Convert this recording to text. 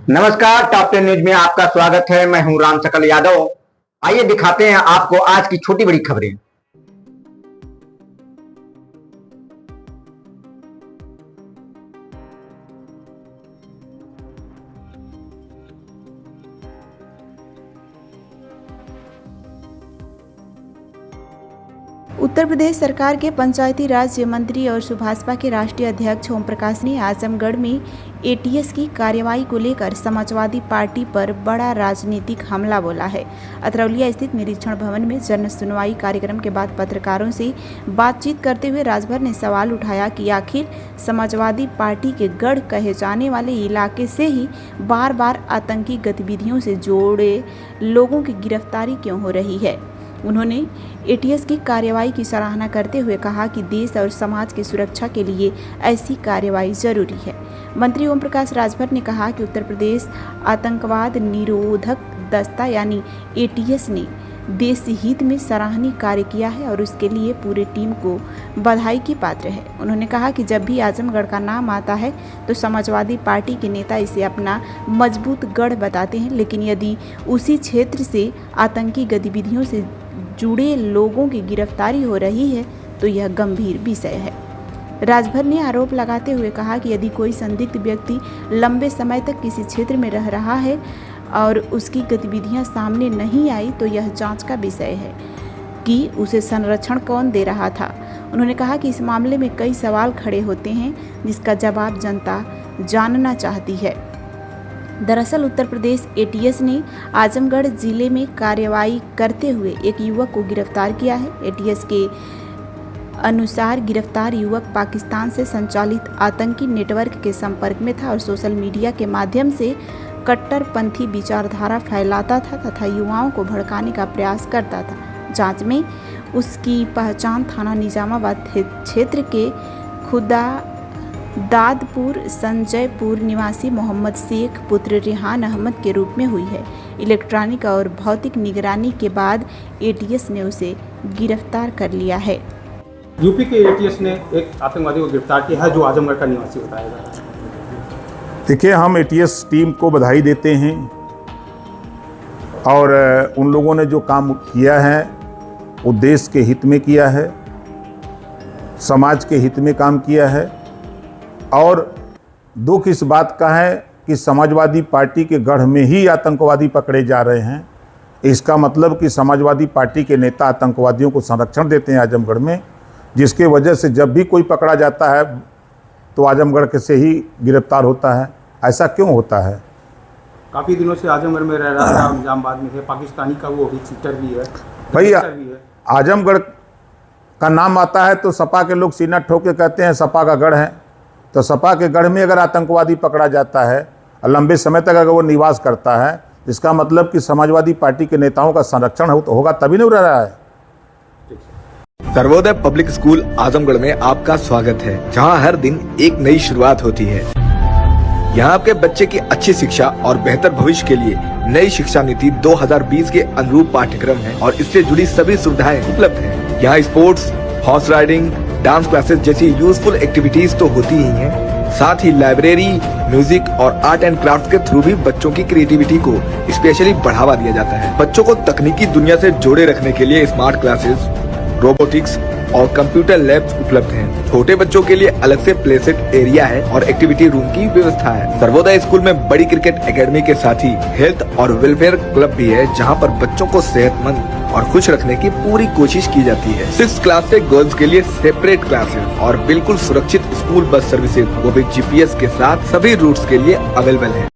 नमस्कार, top 10 news में आपका स्वागत है। मैं हूं राम सकल यादव। आइए दिखाते हैं आपको आज की छोटी बड़ी खबरें। उत्तर प्रदेश सरकार के पंचायती राज मंत्री और भाजपा के राष्ट्रीय अध्यक्ष ओम प्रकाश ने आजमगढ़ में एटीएस की कार्रवाई को लेकर समाजवादी पार्टी पर बड़ा राजनीतिक हमला बोला है। अतरौलिया स्थित निरीक्षण भवन में जन सुनवाई कार्यक्रम के बाद पत्रकारों से बातचीत करते हुए राजभर ने सवाल उठाया कि आखिर समाजवादी पार्टी के गढ़ कहे जाने वाले इलाके से ही बार बार आतंकी गतिविधियों से जोड़े लोगों की गिरफ्तारी क्यों हो रही है। उन्होंने एटीएस की कार्रवाई की सराहना करते हुए कहा कि देश और समाज की सुरक्षा के लिए ऐसी कार्रवाई जरूरी है। मंत्री ओम प्रकाश राजभर ने कहा कि उत्तर प्रदेश आतंकवाद निरोधक दस्ता यानी एटीएस ने देश हित में सराहनीय कार्य किया है और उसके लिए पूरी टीम को बधाई की पात्र है। उन्होंने कहा कि जब भी आजमगढ़ का नाम आता है तो समाजवादी पार्टी के नेता इसे अपना मजबूत गढ़ बताते हैं, लेकिन यदि उसी क्षेत्र से आतंकी गतिविधियों से जुड़े लोगों की गिरफ्तारी हो रही है तो यह गंभीर विषय है। राजभर ने आरोप लगाते हुए कहा कि यदि कोई संदिग्ध व्यक्ति लंबे समय तक किसी क्षेत्र में रह रहा है और उसकी गतिविधियां सामने नहीं आई तो यह जांच का विषय है कि उसे संरक्षण कौन दे रहा था। उन्होंने कहा कि इस मामले में कई सवाल खड़े होते हैं जिसका जवाब जनता जानना चाहती है। दरअसल उत्तर प्रदेश एटीएस ने आजमगढ़ जिले में कार्रवाई करते हुए एक युवक को गिरफ्तार किया है। एटीएस के अनुसार गिरफ्तार युवक पाकिस्तान से संचालित आतंकी नेटवर्क के संपर्क में था और सोशल मीडिया के माध्यम से कट्टरपंथी विचारधारा फैलाता था तथा युवाओं को भड़काने का प्रयास करता था। जांच में उसकी पहचान थाना निजामाबाद क्षेत्र के खुदादादपुर संजयपुर निवासी मोहम्मद शेख पुत्र रेहान अहमद के रूप में हुई है। इलेक्ट्रॉनिक और भौतिक निगरानी के बाद एटीएस ने उसे गिरफ्तार कर लिया है। यूपी के एटीएस ने एक आतंकवादी को गिरफ्तार किया है जो आजमगढ़ का निवासी बताया गया है। देखिए, हम एटीएस टीम को बधाई देते हैं और उन लोगों ने जो काम किया है वो देश के हित में किया है, समाज के हित में काम किया है। और दुख इस बात का है कि समाजवादी पार्टी के गढ़ में ही आतंकवादी पकड़े जा रहे हैं। इसका मतलब कि समाजवादी पार्टी के नेता आतंकवादियों को संरक्षण देते हैं आजमगढ़ में, जिसके वजह से जब भी कोई पकड़ा जाता है तो आजमगढ़ के से ही गिरफ्तार होता है। ऐसा क्यों होता है? काफ़ी दिनों से आजमगढ़ में रह रहा है, निजामाबाद में है, पाकिस्तानी का वो भी चीटर भी है। भाई, आजमगढ़ का नाम आता है तो सपा के लोग सीना ठोक के कहते हैं सपा का गढ़ है। तो सपा के गढ़ में अगर आतंकवादी पकड़ा जाता है और लंबे समय तक अगर वो निवास करता है, इसका मतलब कि समाजवादी पार्टी के नेताओं का संरक्षण होगा, तभी नहीं रह रहा है। सर्वोदय पब्लिक स्कूल आजमगढ़ में आपका स्वागत है, जहां हर दिन एक नई शुरुआत होती है। यहां आपके बच्चे की अच्छी शिक्षा और बेहतर भविष्य के लिए नई शिक्षा नीति 2020 के अनुरूप पाठ्यक्रम है और इससे जुड़ी सभी सुविधाएं उपलब्ध हैं। यहाँ sports, horse riding, dance classes जैसी यूजफुल एक्टिविटीज तो होती ही हैं, साथ ही लाइब्रेरी, म्यूजिक और आर्ट एंड क्राफ्ट के थ्रू भी बच्चों की क्रिएटिविटी को स्पेशली बढ़ावा दिया जाता है। बच्चों को तकनीकी दुनिया से जोड़े रखने के लिए स्मार्ट क्लासेस, रोबोटिक्स और कंप्यूटर लैब्स उपलब्ध हैं। छोटे बच्चों के लिए अलग से प्ले सेट एरिया है और एक्टिविटी रूम की व्यवस्था है। सर्वोदय स्कूल में बड़ी क्रिकेट एकेडमी के साथ ही हेल्थ और वेलफेयर क्लब भी है, जहां पर बच्चों को सेहतमंद और खुश रखने की पूरी कोशिश की जाती है। 6th क्लास से गर्ल्स के लिए सेपरेट क्लासेस और बिल्कुल सुरक्षित स्कूल बस सर्विसेज, वो भी GPS के साथ सभी रूट्स के लिए अवेलेबल है।